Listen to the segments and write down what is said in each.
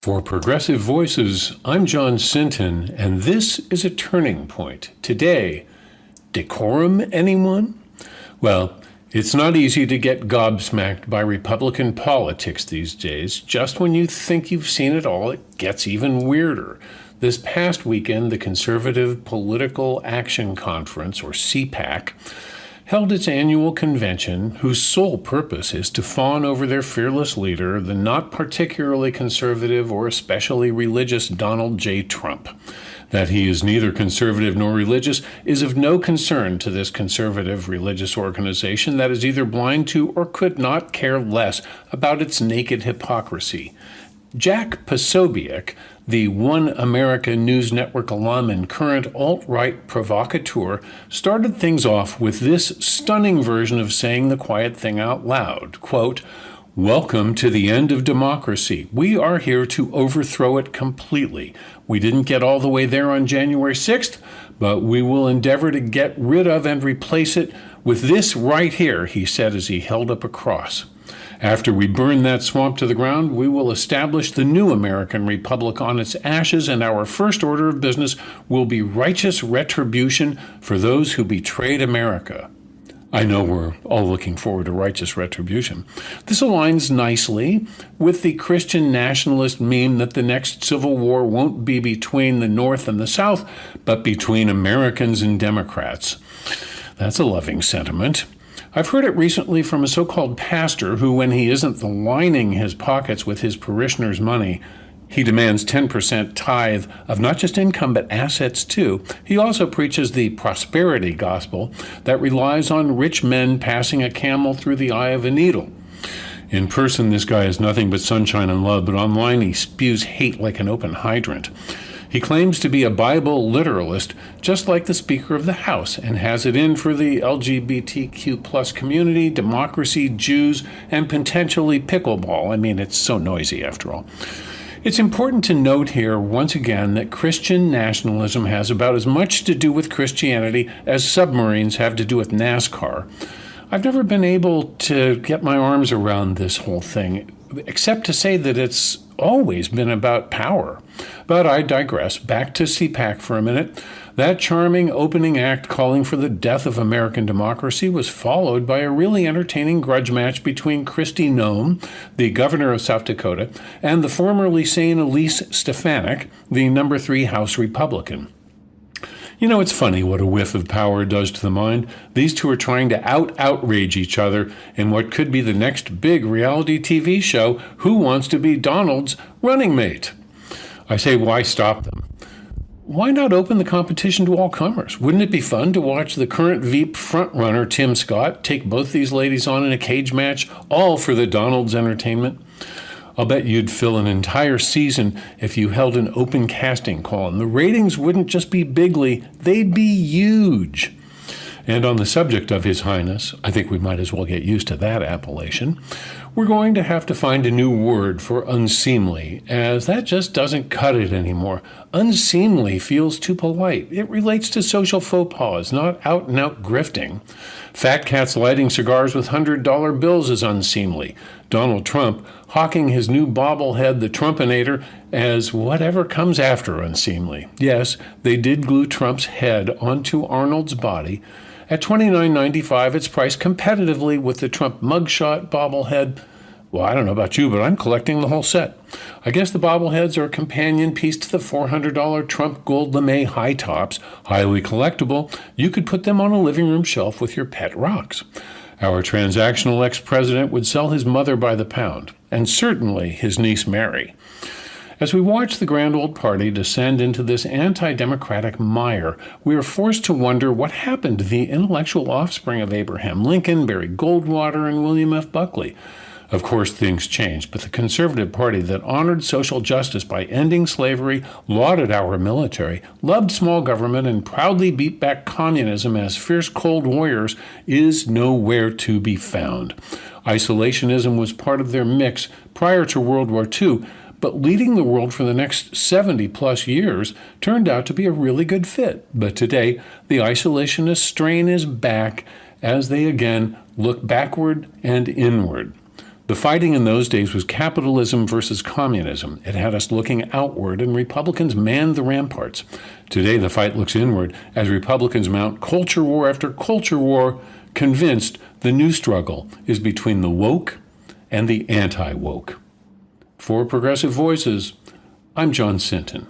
For Progressive Voices, I'm John Sinton, and this is a turning point. Today, decorum, anyone? Well, it's not easy to get gobsmacked by Republican politics these days. Just when you think you've seen it all, it gets even weirder. This past weekend, the Conservative Political Action Conference, or CPAC, held its annual convention, whose sole purpose is to fawn over their fearless leader, the not particularly conservative or especially religious Donald J. Trump. That he is neither conservative nor religious is of no concern to this conservative religious organization that is either blind to or could not care less about its naked hypocrisy. Jack Posobiec, the One America News Network alum and current alt-right provocateur, started things off with this stunning version of saying the quiet thing out loud. Quote, "Welcome to the end of democracy. We are here to overthrow it completely. We didn't get all the way there on January 6th, but we will endeavor to get rid of and replace it with this right here," he said as he held up a cross. "After we burn that swamp to the ground, we will establish the new American Republic on its ashes, and our first order of business will be righteous retribution for those who betrayed America." I know we're all looking forward to righteous retribution. This aligns nicely with the Christian nationalist meme that the next civil war won't be between the North and the South, but between Americans and Democrats. That's a loving sentiment. I've heard it recently from a so-called pastor who, when he isn't lining his pockets with his parishioners' money, he demands 10% tithe of not just income but assets too. He also preaches the prosperity gospel that relies on rich men passing a camel through the eye of a needle. In person, this guy is nothing but sunshine and love, but online he spews hate like an open hydrant. He claims to be a Bible literalist, just like the Speaker of the House, and has it in for the LGBTQ+ community, democracy, Jews, and potentially pickleball. I mean, it's so noisy after all. It's important to note here, once again, that Christian nationalism has about as much to do with Christianity as submarines have to do with NASCAR. I've never been able to get my arms around this whole thing, except to say that it's always been about power. But I digress. Back to CPAC for a minute. That charming opening act calling for the death of American democracy was followed by a really entertaining grudge match between Kristi Noem, the governor of South Dakota, and the formerly sane Elise Stefanik, the number 3 House Republican. You know, it's funny what a whiff of power does to the mind. These two are trying to outrage each other in what could be the next big reality TV show, Who Wants to Be Donald's Running Mate? I say, why stop them? Why not open the competition to all comers? Wouldn't it be fun to watch the current Veep frontrunner, Tim Scott, take both these ladies on in a cage match, all for the Donald's entertainment? I'll bet you'd fill an entire season if you held an open casting call, and the ratings wouldn't just be bigly, they'd be huge. And on the subject of His Highness, I think we might as well get used to that appellation, we're going to have to find a new word for unseemly, as that just doesn't cut it anymore. Unseemly feels too polite. It relates to social faux pas, not out-and-out grifting. Fat cats lighting cigars with $100 bills is unseemly. Donald Trump hawking his new bobblehead, the Trumpinator, as whatever comes after unseemly. Yes, they did glue Trump's head onto Arnold's body. At $29.95, it's priced competitively with the Trump mugshot bobblehead. Well, I don't know about you, but I'm collecting the whole set. I guess the bobbleheads are a companion piece to the $400 Trump gold lame high tops, highly collectible. You could put them on a living room shelf with your pet rocks. Our transactional ex-president would sell his mother by the pound, and certainly his niece Mary. As we watch the grand old party descend into this anti-democratic mire, we are forced to wonder what happened to the intellectual offspring of Abraham Lincoln, Barry Goldwater, and William F. Buckley. Of course, things changed, but the conservative party that honored social justice by ending slavery, lauded our military, loved small government, and proudly beat back communism as fierce cold warriors is nowhere to be found. Isolationism was part of their mix prior to World War II, but leading the world for the next 70-plus years turned out to be a really good fit. But today, the isolationist strain is back as they again look backward and inward. The fighting in those days was capitalism versus communism. It had us looking outward, and Republicans manned the ramparts. Today, the fight looks inward as Republicans mount culture war after culture war, convinced the new struggle is between the woke and the anti-woke. For Progressive Voices, I'm John Sinton.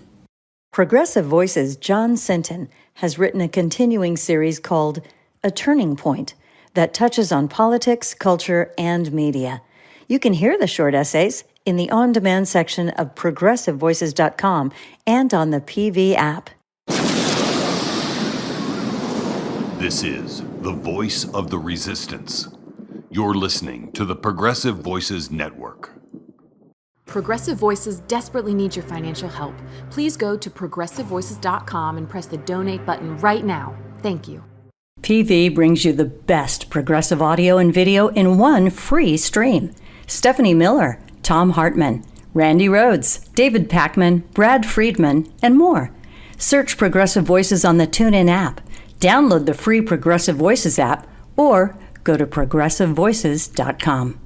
Progressive Voices' John Sinton has written a continuing series called A Turning Point that touches on politics, culture, and media. You can hear the short essays in the on-demand section of progressivevoices.com and on the PV app. This is the voice of the resistance. You're listening to the Progressive Voices Network. Progressive Voices desperately need your financial help. Please go to progressivevoices.com and press the donate button right now. Thank you. PV brings you the best progressive audio and video in one free stream. Stephanie Miller, Tom Hartman, Randy Rhodes, David Packman, Brad Friedman, and more. Search Progressive Voices on the TuneIn app. Download the free Progressive Voices app or go to progressivevoices.com.